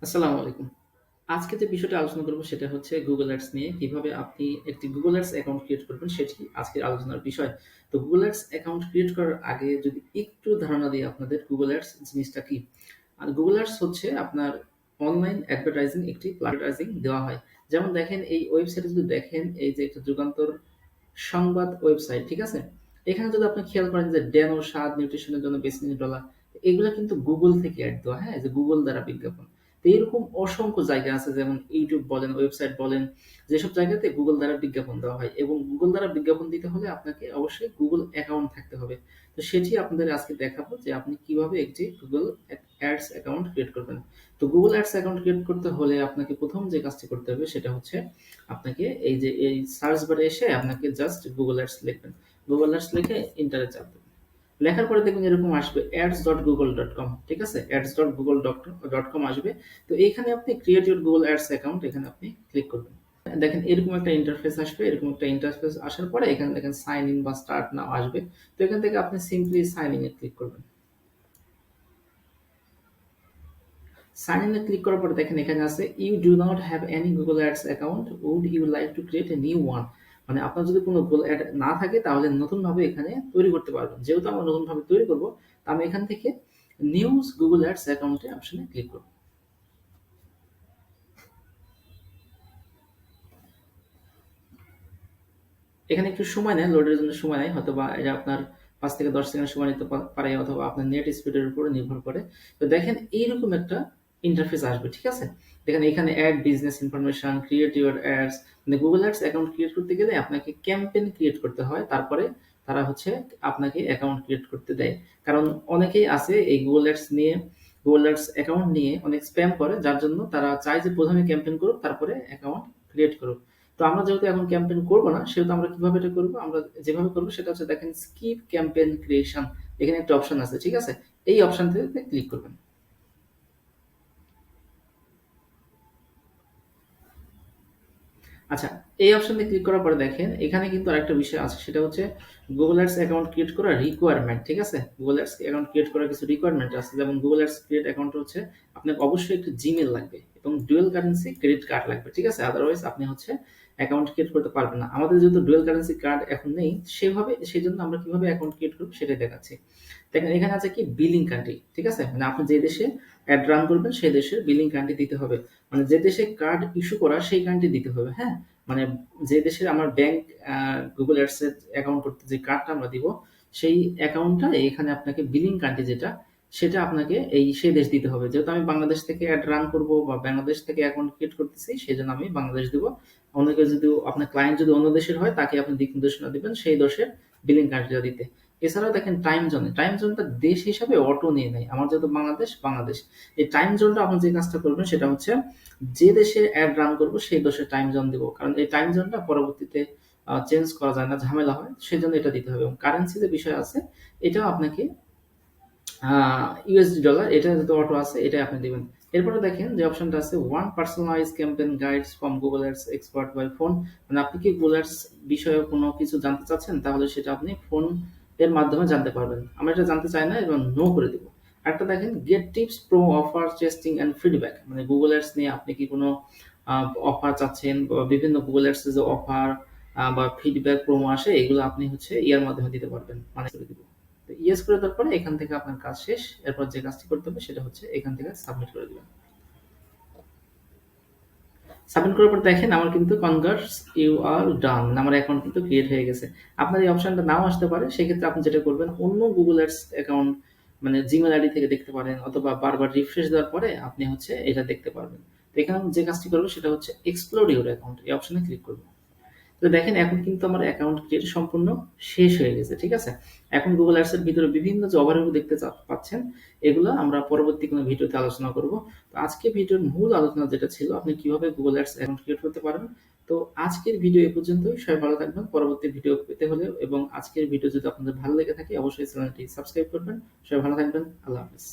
আসসালামু আলাইকুম। আজকে যে বিষয়টা আলোচনা করব সেটা হচ্ছে Google Ads নিয়ে। কিভাবে আপনি একটি Google Ads অ্যাকাউন্ট ক্রিয়েট করবেন সেটি আজকের আলোচনার বিষয়। তো Google Ads অ্যাকাউন্ট ক্রিয়েট করার আগে যদি একটু ধারণা দিই আপনাদের Google Ads জিনিসটা কি? আর Google Ads হচ্ছে আপনার অনলাইন অ্যাডভার্টাইজিং একটি অ্যাডভার্টাইজিং দেওয়া হয়। যেমন দেখেন এই ওয়েবসাইটে যদি দেখেন এই যে একটা যুগান্তর সংবাদ ওয়েবসাইট, ঠিক আছে? এখানে যদি আপনি খেয়াল করেন যে ডেনো, স্বাদ, নিউট্রিশনের জন্য বেছে নিন ডলার। এগুলা কিন্তু Google থেকে এড দেওয়া, হ্যাঁ? যে Google দ্বারা বিজ্ঞাপন। তো এরকম অসংখ্য জায়গা আছে যেমন YouTube বলেন, ওয়েবসাইট বলেন, যেসব জায়গাতে Google দ্বারা বিজ্ঞাপন দেওয়া হয় এবং Google দ্বারা বিজ্ঞাপন দিতে হলে আপনাকে অবশ্যই Google অ্যাকাউন্ট থাকতে হবে। তো সেটি আপনাদের আজকে দেখাবো যে আপনি কিভাবে একটি Google Ads অ্যাকাউন্ট ক্রিয়েট করবেন। তো Google Ads অ্যাকাউন্ট ক্রিয়েট করতে হলে আপনাকে ১ম যে কাজটি করতে হবে সেটা হচ্ছে আপনাকে এই যে এই সার্চ বারে এসে আপনাকে জাস্ট Google Ads লিখবেন। Google Ads লিখে এন্টারে চাপ দেবেন। লেখার পরে দেখবেন এরকম আসবে ads.google.com, ঠিক আছে? ads.google.com আসবে। তো এইখানে আপনি create your Google Ads account এখানে আপনি ক্লিক করবেন। দেখেন এরকম একটা ইন্টারফেস আসবে। এরকম একটা ইন্টারফেস আসার পরে এখানে দেখেন সাইন ইন বা স্টার্ট নাও আসবে। তো এখান থেকে আপনি সিম্পলি সাইন ইন এ ক্লিক করবেন। সাইন ইন এ ক্লিক করার পরে দেখেন এখানে আছে you do not have any Google ads account, would you like to create a new one. মানে আপনার যদি কোনো গুগল অ্যাড না থাকে তাহলে নতুনভাবে এখানে তৈরি করতে পারবেন। যেহেতু আমরা নতুনভাবে তৈরি করব, তা আমি এখান থেকে নিউজ গুগল অ্যাডস অ্যাকাউন্টে অপশনে ক্লিক করব। এখানে একটু সময় নেয়, লোডের জন্য সময় নেয়, হয়তোবা এটা আপনার ৫ থেকে ১০ সেকেন্ড সময় নিতে পারে অথবা আপনার নেট স্পিডের উপরে নির্ভর করে। তো দেখেন এইরকম একটা ইন্টারফেস আসবে, ঠিক আছে? দেখেন এখানে add business information, create your ads, মানে Google Ads অ্যাকাউন্ট ক্রিয়েট করতে গেলে আপনাকে ক্যাম্পেইন ক্রিয়েট করতে হয়। তারপরে তারা হচ্ছে আপনাকে অ্যাকাউন্ট ক্রিয়েট করতে দেয়। কারণ অনেকেই আছে এই Google Ads নিয়ে Google Ads অ্যাকাউন্ট নিয়ে অনেক স্প্যাম করে, যার জন্য তারা চায় যে ১ম এ ক্যাম্পেইন করুক তারপরে অ্যাকাউন্ট ক্রিয়েট করুক। তো আমরা যেহেতু এখন ক্যাম্পেইন করব না, সেহেতু আমরা কিভাবে এটা করব? আমরা যেভাবে করব সেটা হচ্ছে দেখেন স্কিপ ক্যাম্পেইন ক্রিয়েশন, এখানে একটা অপশন আছে, ঠিক আছে? এই অপশনটিতে ক্লিক করবেন। আচ্ছা, এই অপশনে ক্লিক করার পরে দেখেন এখানে কিন্তু আরেকটা বিষয় আছে, সেটা হচ্ছে Google Ads অ্যাকাউন্ট ক্রিয়েট করার রিকোয়ারমেন্ট, ঠিক আছে? Google Ads অ্যাকাউন্ট ক্রিয়েট করার কিছু রিকোয়ারমেন্ট আছে। যেমন Google Ads ক্রিয়েট অ্যাকাউন্ট হচ্ছে আপনাকে অবশ্যই একটা জিমেইল লাগবে এবং ডুয়াল কারেন্সি ক্রেডিট কার্ড লাগবে, ঠিক আছে? আদারওয়াইজ আপনি হচ্ছে অ্যাকাউন্ট ক্রিয়েট করতে পারবেন না। আমাদের যেহেতু ডুয়াল কারেন্সি কার্ড এখন নেই, সেজন্য আমরা কিভাবে অ্যাকাউন্ট ক্রিয়েট করব সেটাই দেখাচ্ছি। দেখেন এখানে আছে কি বিলিং কান্ট্রি, ঠিক আছে? মানে আপনি যে দেশে অ্যাড রান করবেন সেই দেশের বিলিং কান্ট্রি দিতে হবে। মানে যে দেশে কার্ড ইস্যু করা সেই কান্ট্রি দিতে হবে, হ্যাঁ? মানে যে দেশের আমার ব্যাংক Google Ads এর অ্যাকাউন্ট করতে যে কার্ডটা আমরা দিব, সেই অ্যাকাউন্টটা এখানে আপনাকে বিলিং কান্ট্রি যেটা, সেটা আপনাকে সেই দেশ দিতে হবে। যেহেতু আমি বাংলাদেশ থেকে অ্যাড রান করব বা বাংলাদেশ থেকে অ্যাকাউন্ট ক্রিয়েট করতেছি, সেজন্য আমি বাংলাদেশ দিব। অন্যকে যদি আপনার ক্লায়েন্ট যদি অন্য দেশের হয় তাকে আপনি দিক নির্দেশনা দিবেন সেই দেশের বিলিং কান্ট্রিটা দিতে। এছাড়াও দেখেন টাইম জোনটা দেশ হিসাবে অটো নিয়ে নেয়। আমার যেহেতু বাংলাদেশ। এই টাইম জোনটা আপনি যে কাজটা করবেন সেটা হচ্ছে যে দেশে অ্যাড রান করব সেই দেশের টাইম জোন দিব। কারণ এই টাইম জোনটা পরবর্তীতে চেঞ্জ করা যায় না, ঝামেলা হয়। সেজন্য এটা দিতে হবে এবং কারেন্সি যে বিষয় আছে এটাও আপনাকে ইউএসডি ডলার, এটা যেহেতু অটো আছে এটাই আপনি দিবেন। এরপরে দেখেন যে অপশনটা আছে one personalise campaign guides from Google ads expert by phone. মানে আপনি কি গুগল অ্যাডস বিষয়ে কোনো কিছু জানতে চাচ্ছেন তাহলে সেটা আপনি ফোন এর মাধ্যমে জানতে পারবেন। আমরা এটা জানতে চাই না এবং নো করে দিব। আরেকটা দেখেন get tips pro offer testing and feedback, মানে গুগল অ্যাডস নিয়ে আপনি কি কোনো অফার চাচ্ছেন বা বিভিন্ন গুগল অ্যাডস যে অফার বা ফিডব্যাক প্রোমো আসে এগুলো আপনি হচ্ছে ইয়ার মাধ্যমে দিতে পারবেন, মানে করে দিব। তো ইয়েস করে দেওয়ার পরে এখান থেকে আপনার কাজ শেষ। এরপর যে কাজটি করতে হবে সেটা হচ্ছে এখান থেকে সাবমিট করে দিবেন। সাবমিট করার পর দেখেন আমার কিন্তু কনগ্রাটস ইউ আর ডান, আমার অ্যাকাউন্ট কিন্তু ক্রিয়েট হয়ে গেছে। আপনার এই অপশনটা নাও আসতে পারে, সেক্ষেত্রে আপনি যেটা করবেন অন্য গুগল অ্যাডস অ্যাকাউন্ট মানে জিমেল আইডি থেকে দেখতে পারেন অথবা বারবার রিফ্রেশ দেওয়ার পরে আপনি হচ্ছে এটা দেখতে পারবেন। তো এখানে যে কাজটি করবো সেটা হচ্ছে এক্সপ্লোর ইউর অ্যাকাউন্ট, এই অপশনে ক্লিক করবো। তো দেখেন এখন কিন্তু আমার অ্যাকাউন্ট ক্রিয়েট সম্পূর্ণ শেষ হয়ে গেছে, ঠিক আছে? এখন Google Ads এর ভিতরে বিভিন্ন যে ওভারভিউ দেখতে পাচ্ছেন, এগুলো আমরা পরবর্তী কোনো ভিডিওতে আলোচনা করব। তো আজকে ভিডিওর মূল আলোচনা যেটা ছিল আপনি কিভাবে Google Ads অ্যাকাউন্ট ক্রিয়েট করতে পারেন। তো আজকের ভিডিও এ পর্যন্তই। সবাই ভালো থাকবেন। পরবর্তী ভিডিও পেতে হলে এবং আজকের ভিডিও যদি আপনাদের ভালো লেগে থাকে অবশ্যই চ্যানেলটি সাবস্ক্রাইব করবেন। সবাই ভালো থাকবেন। আল্লাহ হাফেজ।